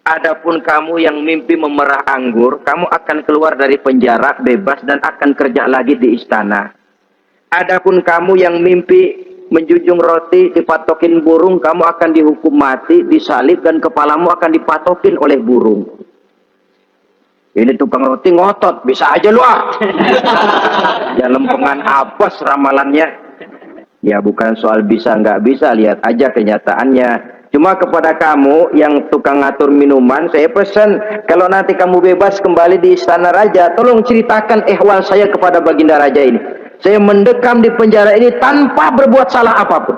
Adapun kamu yang mimpi memerah anggur, kamu akan keluar dari penjara bebas dan akan kerja lagi di istana. Adapun kamu yang mimpi menjunjung roti dipatokin burung, kamu akan dihukum mati, disalib, dan kepalamu akan dipatokin oleh burung. Ini tukang roti ngotot, bisa aja lu ah. Ya lempengan apes ramalannya. Ya bukan soal bisa nggak bisa, lihat aja kenyataannya. Cuma kepada kamu yang tukang ngatur minuman, saya pesan, kalau nanti kamu bebas kembali di istana raja, tolong ceritakan ehwal saya kepada baginda raja ini. Saya mendekam di penjara ini tanpa berbuat salah apapun.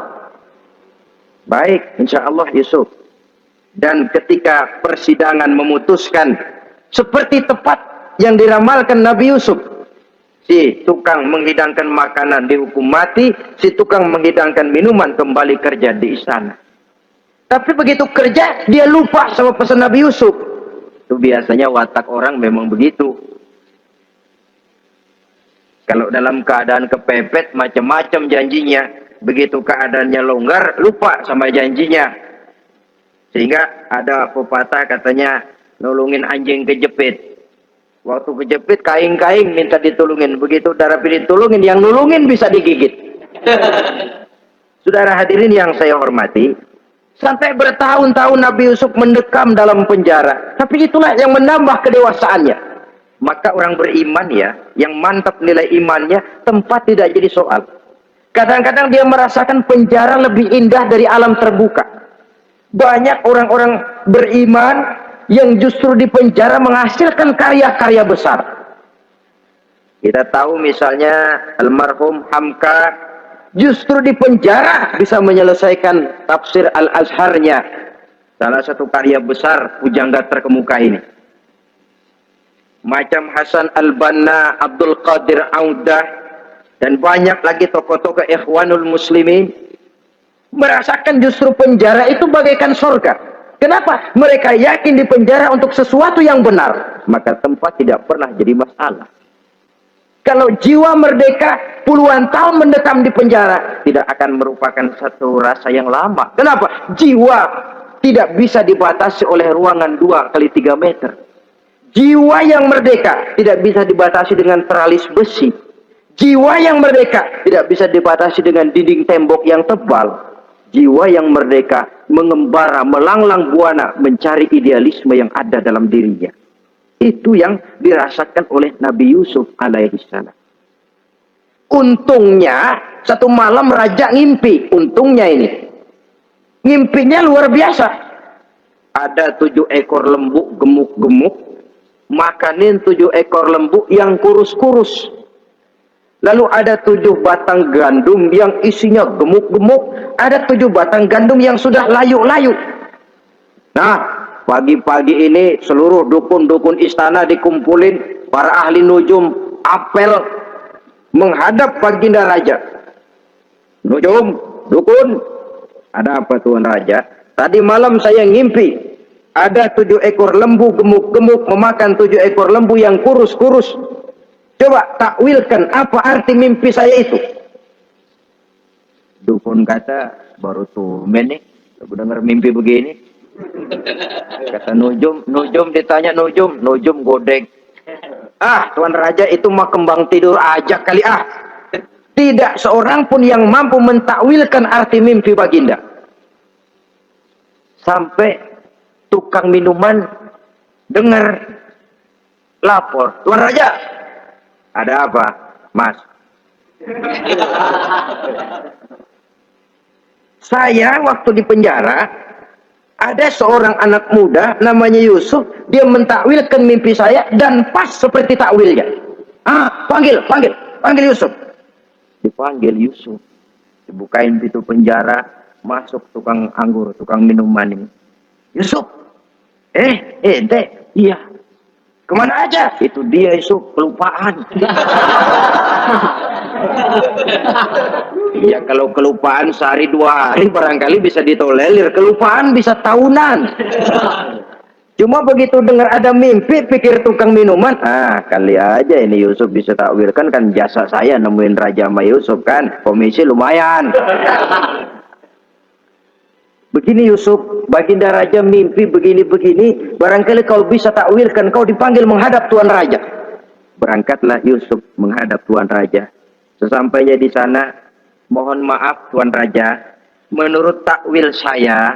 Baik, insya Allah Yusuf. Dan ketika persidangan memutuskan seperti tepat yang diramalkan Nabi Yusuf, si tukang menghidangkan makanan dihukum mati, si tukang menghidangkan minuman kembali kerja di istana. Tapi begitu kerja, dia lupa sama pesan Nabi Yusuf. Itu biasanya watak orang memang begitu. Kalau dalam keadaan kepepet, macam-macam janjinya. Begitu keadaannya longgar, lupa sama janjinya. Sehingga ada pepatah katanya, nolongin anjing kejepit. Waktu kejepit, kaing-kaing minta ditolongin. Begitu darah ditolongin, yang nolongin bisa digigit. Saudara hadirin yang saya hormati, sampai bertahun-tahun Nabi Yusuf mendekam dalam penjara. Tapi itulah yang menambah kedewasaannya. Maka orang beriman ya, yang mantap nilai imannya, tempat tidak jadi soal. Kadang-kadang dia merasakan penjara lebih indah dari alam terbuka. Banyak orang-orang beriman yang justru di penjara menghasilkan karya-karya besar. Kita tahu misalnya almarhum Hamka justru di penjara bisa menyelesaikan tafsir Al-Azharnya. Salah satu karya besar pujangga terkemuka ini. Macam Hasan Al-Banna, Abdul Qadir Audah, dan banyak lagi tokoh-tokoh Ikhwanul Muslimin merasakan justru penjara itu bagaikan surga. Kenapa? Mereka yakin di penjara untuk sesuatu yang benar, maka tempat tidak pernah jadi masalah. Kalau jiwa merdeka puluhan tahun mendekam di penjara, tidak akan merupakan satu rasa yang lama. Kenapa? Jiwa tidak bisa dibatasi oleh ruangan 2 kali 3 meter. Jiwa yang merdeka tidak bisa dibatasi dengan teralis besi. Jiwa yang merdeka tidak bisa dibatasi dengan dinding tembok yang tebal. Jiwa yang merdeka mengembara, melanglang buana, mencari idealisme yang ada dalam dirinya. Itu yang dirasakan oleh Nabi Yusuf alaihissalam. Untungnya satu malam raja ngimpi. Untungnya ini ngimpinya luar biasa. Ada 7 ekor lembu gemuk-gemuk makanin 7 ekor lembu yang kurus-kurus. Lalu ada 7 batang gandum yang isinya gemuk-gemuk. Ada 7 batang gandum yang sudah layu-layu. Nah, pagi-pagi ini seluruh dukun-dukun istana dikumpulin, para ahli nujum apel menghadap baginda raja. Nujum, dukun, ada apa Tuan Raja? Tadi malam saya ngimpi, ada 7 ekor lembu gemuk-gemuk memakan 7 ekor lembu yang kurus-kurus. Coba takwilkan apa arti mimpi saya itu. Dukun kata, baru tumben nih, aku dengar mimpi begini. Kata Nujum ditanya Nujum godek. Ah, Tuan Raja itu mah kembang tidur aja kali ah. Tidak seorang pun yang mampu mentakwilkan arti mimpi baginda. Sampai tukang minuman dengar lapor, Tuan Raja, ada apa, Mas? Saya waktu di penjara, ada seorang anak muda namanya Yusuf, dia mentakwilkan mimpi saya dan pas seperti takwilnya. Ah, panggil Yusuf. Dipanggil Yusuf, dibukain pintu penjara, masuk tukang anggur, tukang minuman ini. Yusuf, ente, iya. Kemana aja? Itu dia Yusuf, kelupaan. Ya kalau kelupaan sehari 2 hari barangkali bisa ditolerir, kelupaan bisa tahunan. Cuma begitu dengar ada mimpi, pikir tukang minuman, ah kali aja ini Yusuf bisa takwilkan, kan jasa saya nemuin Raja sama Yusuf kan, komisi lumayan. Begini Yusuf, baginda raja mimpi begini-begini, barangkali kau bisa takwilkan, kau dipanggil menghadap Tuan Raja. Berangkatlah Yusuf menghadap Tuan Raja. Sesampainya di sana, mohon maaf Tuan Raja, menurut takwil saya,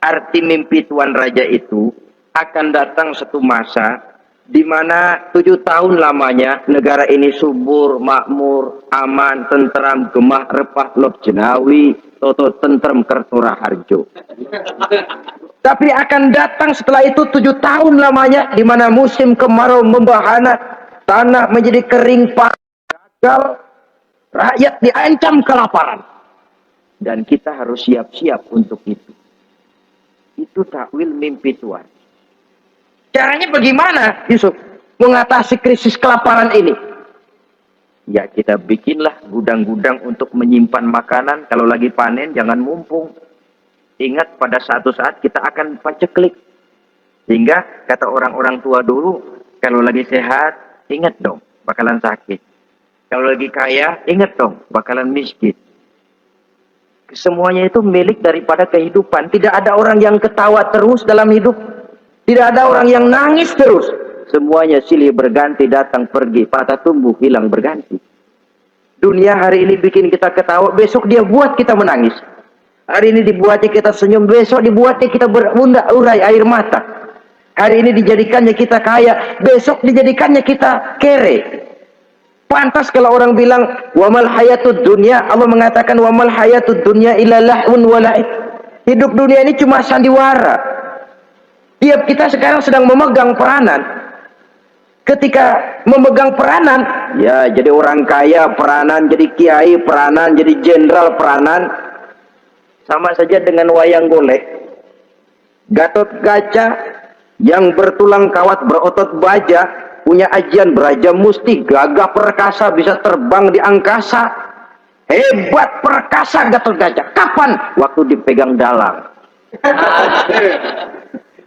arti mimpi Tuan Raja itu akan datang satu masa di mana 7 tahun lamanya negara ini subur, makmur, aman, tentram, gemah, repah, loh jenawi, toto tentrem kertora harjo. Tapi akan datang setelah itu 7 tahun lamanya di mana musim kemarau membahana, tanah menjadi kering, gagal, rakyat diancam kelaparan. Dan kita harus siap-siap untuk itu. Itu takwil mimpi Tuhan. Caranya bagaimana Yusuf mengatasi krisis kelaparan ini? Ya kita bikinlah gudang-gudang untuk menyimpan makanan. Kalau lagi panen jangan mumpung. Ingat pada satu saat kita akan paceklik. Sehingga kata orang-orang tua dulu, kalau lagi sehat ingat dong bakalan sakit. Kalau lagi kaya ingat dong bakalan miskin. Semuanya itu milik daripada kehidupan. Tidak ada orang yang ketawa terus dalam hidup. Tidak ada orang yang nangis terus. Semuanya silih berganti, datang pergi, patah tumbuh, hilang berganti. Dunia hari ini bikin kita ketawa, besok dia buat kita menangis. Hari ini dibuatnya kita senyum, besok dibuatnya kita berurai air mata. Hari ini dijadikannya kita kaya, besok dijadikannya kita kere. Pantas kalau orang bilang, wamal hayatud dunya, Allah mengatakan wamal hayatud dunya illa lahun wala'ib. Hidup dunia ini cuma sandiwara. Tiap kita sekarang sedang memegang peranan. Ketika memegang peranan, ya jadi orang kaya peranan, jadi kiai peranan, jadi jenderal peranan. Sama saja dengan wayang golek. Gatot Kaca yang bertulang kawat berotot baja, punya ajian beraja musti, gagah perkasa, bisa terbang di angkasa. Hebat perkasa Gatot Kaca. Kapan? Waktu dipegang dalang.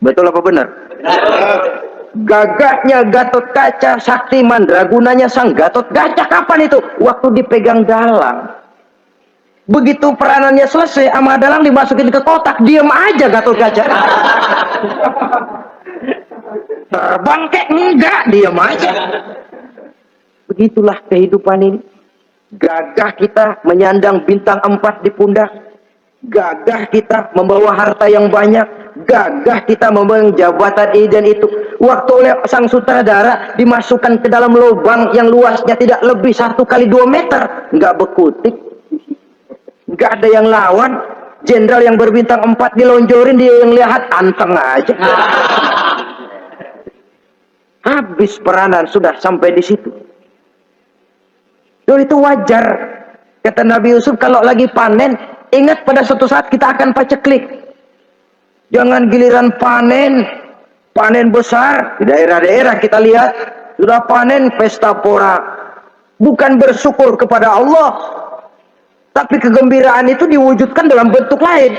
Betul apa benar? Gagahnya Gatot Kaca, sakti mandragunanya sang Gatot Kaca. Kapan itu? Waktu dipegang dalang. Begitu peranannya selesai, sama dalang dimasukin ke kotak, diam aja Gatot Kaca. Terbang kek enggak, diam aja. Begitulah kehidupan ini. Gagah kita menyandang bintang 4 di pundak. Gagah kita membawa harta yang banyak. Gagah kita membawa jabatan ini dan itu. Waktu oleh sang sutradara dimasukkan ke dalam lubang yang luasnya tidak lebih 1 kali 2 meter. Nggak bekutik. Nggak ada yang lawan. Jenderal yang berbintang 4 dilonjorin, dia yang lihat anteng aja. Habis peranan sudah sampai di situ. Dan itu wajar. Kata Nabi Yusuf, kalau lagi panen, ingat pada suatu saat kita akan paceklik. Jangan giliran panen, panen besar. Di daerah-daerah kita lihat, sudah panen pesta pora. Bukan bersyukur kepada Allah, tapi kegembiraan itu diwujudkan dalam bentuk lain.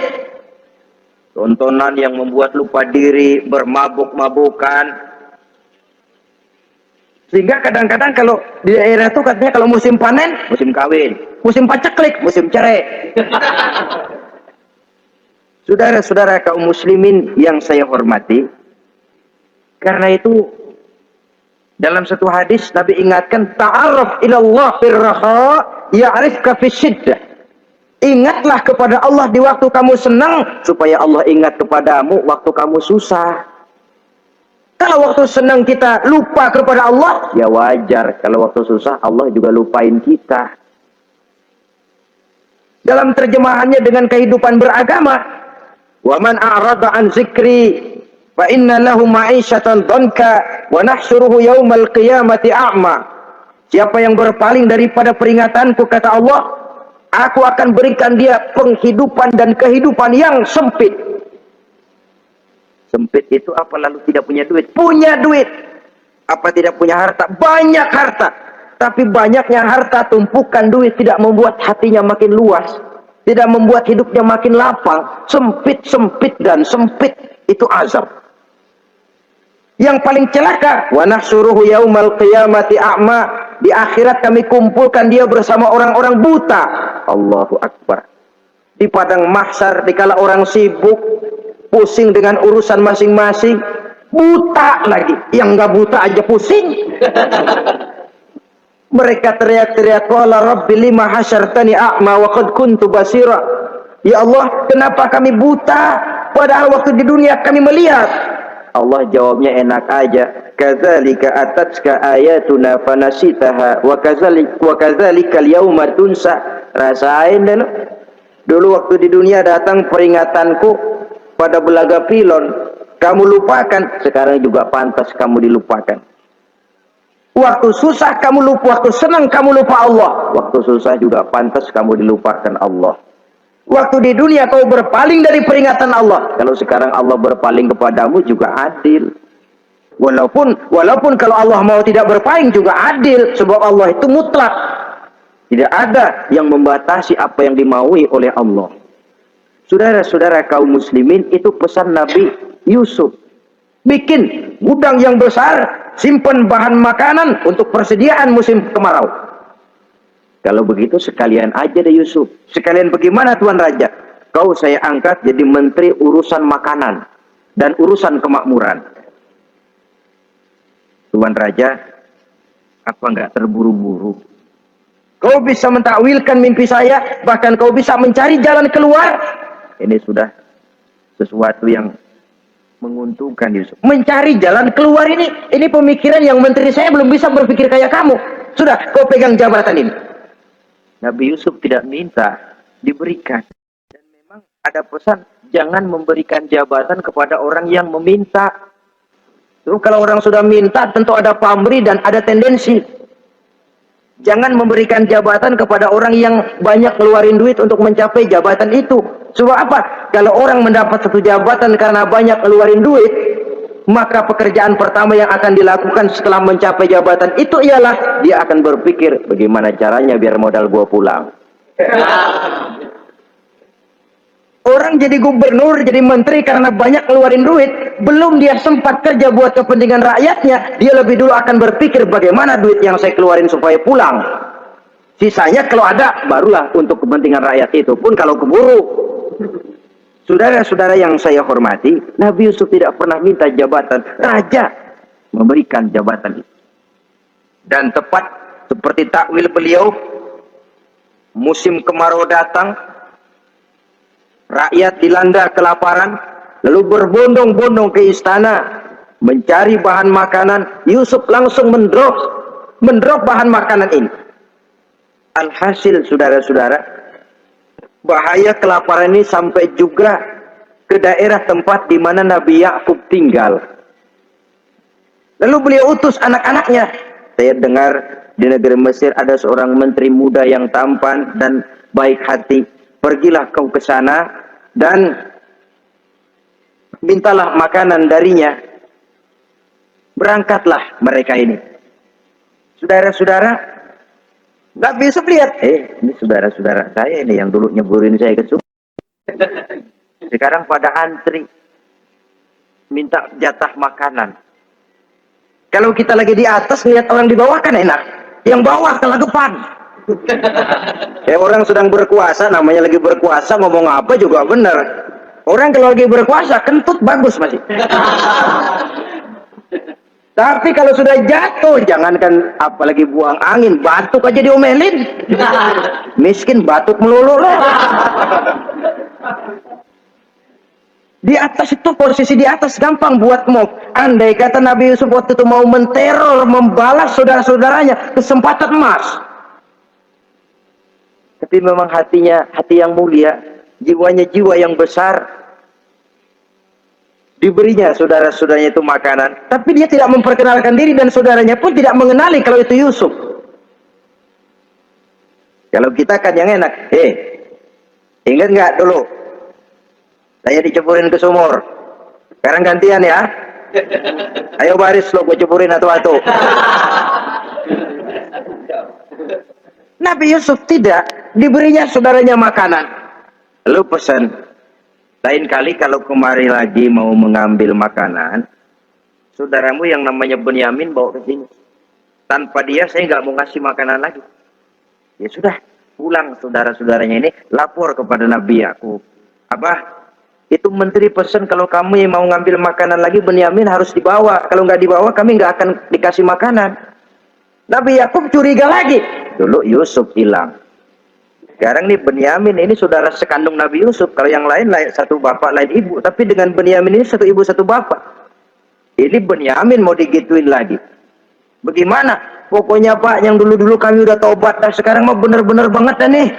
Tontonan yang membuat lupa diri, bermabuk-mabukan. Sehingga kadang-kadang kalau di daerah itu katanya kalau musim panen, musim kawin. Musim paceklik, musim cerai. Saudara-saudara kaum muslimin yang saya hormati, karena itu dalam satu hadis Nabi ingatkan, ta'arraf ilallah firraha ya'rifka fisyiddah. Ingatlah kepada Allah di waktu kamu senang, supaya Allah ingat kepadamu waktu kamu susah. Kalau waktu senang kita lupa kepada Allah, ya wajar. Kalau waktu susah Allah juga lupain kita. Dalam terjemahannya dengan kehidupan beragama, wa man a'rada an zikri fa inna lahu ma'isyatan dhanka wa nahsyuruhu yaumal qiyamati a'ma. Siapa yang berpaling daripada peringatanku, kata Allah, aku akan berikan dia penghidupan dan kehidupan yang sempit. Sempit itu apa, lalu tidak punya duit? Punya duit. Apa tidak punya harta? Banyak harta. Tapi banyaknya harta, tumpukan duit tidak membuat hatinya makin luas. Tidak membuat hidupnya makin lapang. Sempit, sempit, dan sempit. Itu azab. Yang paling celaka, wa nahsyuruhu yaumal qiyamati a'ma. Di akhirat kami kumpulkan dia bersama orang-orang buta. Allahu Akbar. Di padang mahsyar, dikala orang sibuk, pusing dengan urusan masing-masing, buta lagi. Yang nggak buta aja pusing. Mereka teriak-teriak, qala rabbi lima hasyartani a'ma wa qad kuntu basira. Ya Allah, kenapa kami buta padahal waktu di dunia kami melihat? Allah jawabnya enak aja, kadzalika atatska ayatuna fanasitaha wa kadzalika al-yauma tunsa. Rasain dulu. Dulu waktu di dunia datang peringatanku pada belaga pilon, kamu lupakan. Sekarang juga pantas kamu dilupakan. Waktu susah kamu lupa, waktu senang kamu lupa Allah. Waktu susah juga pantas kamu dilupakan Allah. Waktu di dunia kau berpaling dari peringatan Allah, kalau sekarang Allah berpaling kepadamu juga adil. Walaupun kalau Allah mau tidak berpaling juga adil, sebab Allah itu mutlak. Tidak ada yang membatasi apa yang dimaui oleh Allah. Saudara-saudara kaum muslimin, itu pesan Nabi Yusuf. Bikin gudang yang besar, simpan bahan makanan untuk persediaan musim kemarau. Kalau begitu sekalian aja deh Yusuf. Sekalian bagaimana Tuan Raja? Kau saya angkat jadi menteri urusan makanan dan urusan kemakmuran. Tuan Raja, apa enggak terburu-buru? Kau bisa mentakwilkan mimpi saya, bahkan kau bisa mencari jalan keluar. Ini sudah sesuatu yang menguntungkan Yusuf. Mencari jalan keluar ini pemikiran yang menteri saya belum bisa berpikir kayak kamu. Sudah, kau pegang jabatan ini. Nabi Yusuf tidak minta, diberikan. Dan memang ada pesan, jangan memberikan jabatan kepada orang yang meminta. Terus kalau orang sudah minta, tentu ada pamrih dan ada tendensi. Jangan memberikan jabatan kepada orang yang banyak ngeluarin duit untuk mencapai jabatan itu. Sebab apa? Kalau orang mendapat satu jabatan karena banyak ngeluarin duit, maka pekerjaan pertama yang akan dilakukan setelah mencapai jabatan itu ialah dia akan berpikir bagaimana caranya biar modal gua pulang. Orang jadi gubernur, jadi menteri karena banyak keluarin duit, belum dia sempat kerja buat kepentingan rakyatnya, dia lebih dulu akan berpikir bagaimana duit yang saya keluarin supaya pulang. Sisanya kalau ada, barulah untuk kepentingan rakyat itu pun kalau keburu. Saudara-saudara yang saya hormati, Nabi Yusuf tidak pernah minta jabatan. Raja memberikan jabatan itu. Dan tepat seperti takwil beliau, musim kemarau datang, rakyat dilanda kelaparan, lalu berbondong-bondong ke istana mencari bahan makanan. Yusuf langsung mendrop bahan makanan ini. Alhasil saudara-saudara, bahaya kelaparan ini sampai juga ke daerah tempat di mana Nabi Yakub tinggal. Lalu beliau utus anak-anaknya. Saya dengar di negeri Mesir ada seorang menteri muda yang tampan dan baik hati. Pergilah kau ke sana dan mintalah makanan darinya. Berangkatlah mereka ini. Saudara-saudara, nggak bisa lihat. Ini saudara-saudara saya ini yang dulu nyeburin saya ke sungai. Sekarang pada antri minta jatah makanan. Kalau kita lagi di atas lihat orang di bawah kan enak. Yang bawah kelagapan. Orang sedang berkuasa, namanya lagi berkuasa, ngomong apa juga benar. Orang kalau lagi berkuasa kentut bagus masih. Tapi kalau sudah jatuh, jangankan apalagi buang angin, batuk aja diomelin. Miskin batuk melulu lah. Di atas itu, posisi di atas gampang buat mob. Andai kata Nabi Yusuf waktu itu mau menteror, membalas saudara-saudaranya, kesempatan emas. Tapi memang hatinya, hati yang mulia, jiwanya jiwa yang besar. Diberinya saudara-saudaranya itu makanan, tapi dia tidak memperkenalkan diri dan saudaranya pun tidak mengenali kalau itu Yusuf. Kalau kita kan yang enak, ingat nggak dulu saya diceburin ke sumur, sekarang gantian ya, ayo baris lo, gue ceburin atu-atu. Nabi Yusuf tidak, diberinya saudaranya makanan. Lalu pesan, lain kali kalau kemari lagi mau mengambil makanan, saudaramu yang namanya Benyamin bawa ke sini. Tanpa dia saya nggak mau ngasih makanan lagi. Ya sudah, pulang saudara-saudaranya ini lapor kepada Nabi Yakub. Abah, itu menteri pesan kalau kamu yang mau ngambil makanan lagi, Benyamin harus dibawa. Kalau nggak dibawa kami nggak akan dikasih makanan. Nabi Yakub curiga lagi. Dulu Yusuf hilang. Sekarang nih Benyamin ini saudara sekandung Nabi Yusuf. Kalau yang lain satu bapak lain ibu, tapi dengan Benyamin ini satu ibu satu bapak. Ini Benyamin mau digituin lagi. Bagaimana? Pokoknya Pak, yang dulu-dulu kami udah taubat, dah sekarang mah bener-bener banget dah nih.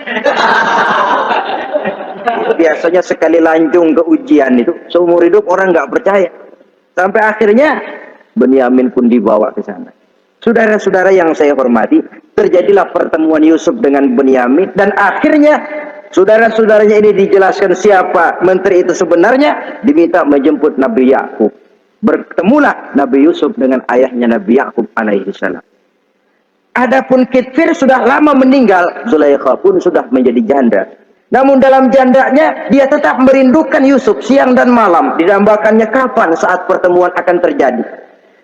Biasanya sekali lanjung ke ujian itu seumur hidup orang nggak percaya. Sampai akhirnya Benyamin pun dibawa ke sana. Saudara-saudara yang saya hormati, terjadilah pertemuan Yusuf dengan Benyamin dan akhirnya saudara-saudaranya ini dijelaskan siapa menteri itu sebenarnya, diminta menjemput Nabi Yakub. Bertemulah Nabi Yusuf dengan ayahnya Nabi Yakub alaihi salam. Adapun Kitfir sudah lama meninggal, Zulaikha pun sudah menjadi janda. Namun dalam jandanya dia tetap merindukan Yusuf siang dan malam, didambakannya kapan saat pertemuan akan terjadi.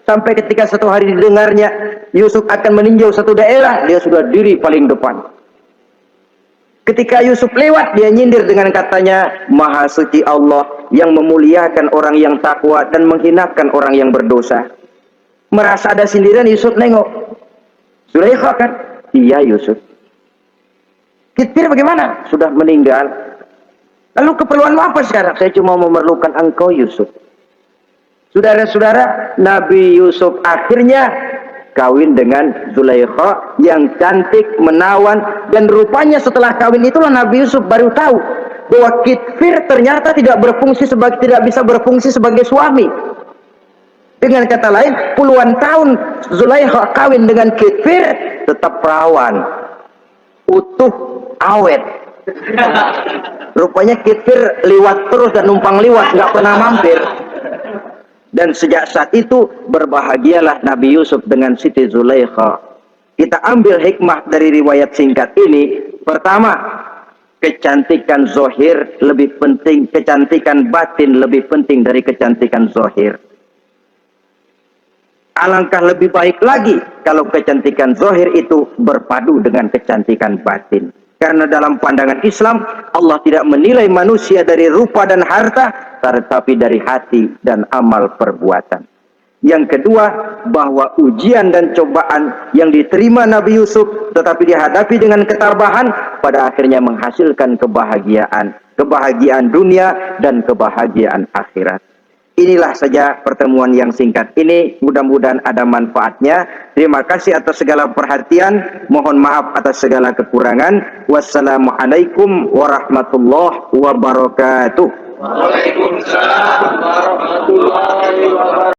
Sampai ketika satu hari didengarnya Yusuf akan meninjau satu daerah, dia sudah diri paling depan. Ketika Yusuf lewat, dia nyindir dengan katanya, Maha suci Allah yang memuliakan orang yang takwa dan menghinakan orang yang berdosa. Merasa ada sindiran, Yusuf nengok. Zulaikha kan? Iya Yusuf. Kitfir bagaimana? Sudah meninggal. Lalu keperluanmu apa sekarang? Saya cuma memerlukan engkau Yusuf. Saudara-saudara, Nabi Yusuf akhirnya kawin dengan Zulaikha yang cantik, menawan, dan rupanya setelah kawin itulah Nabi Yusuf baru tahu bahwa Kitfir ternyata tidak bisa berfungsi sebagai suami. Dengan kata lain, puluhan tahun Zulaikha kawin dengan Kitfir tetap perawan, utuh, awet. Rupanya Kitfir liwat terus dan numpang liwat, nggak pernah mampir. Dan sejak saat itu berbahagialah Nabi Yusuf dengan Siti Zulaikha. Kita ambil hikmah dari riwayat singkat ini. Pertama, kecantikan zohir lebih penting, kecantikan batin lebih penting dari kecantikan zohir. Alangkah lebih baik lagi kalau kecantikan zohir itu berpadu dengan kecantikan batin. Karena dalam pandangan Islam, Allah tidak menilai manusia dari rupa dan harta, tetapi dari hati dan amal perbuatan. Yang kedua, bahwa ujian dan cobaan yang diterima Nabi Yusuf tetapi dihadapi dengan ketabahan, pada akhirnya menghasilkan kebahagiaan. Kebahagiaan dunia dan kebahagiaan akhirat. Inilah saja pertemuan yang singkat ini. Mudah-mudahan ada manfaatnya. Terima kasih atas segala perhatian. Mohon maaf atas segala kekurangan. Wassalamualaikum warahmatullahi wabarakatuh. Waalaikumsalam warahmatullahi wabarakatuh.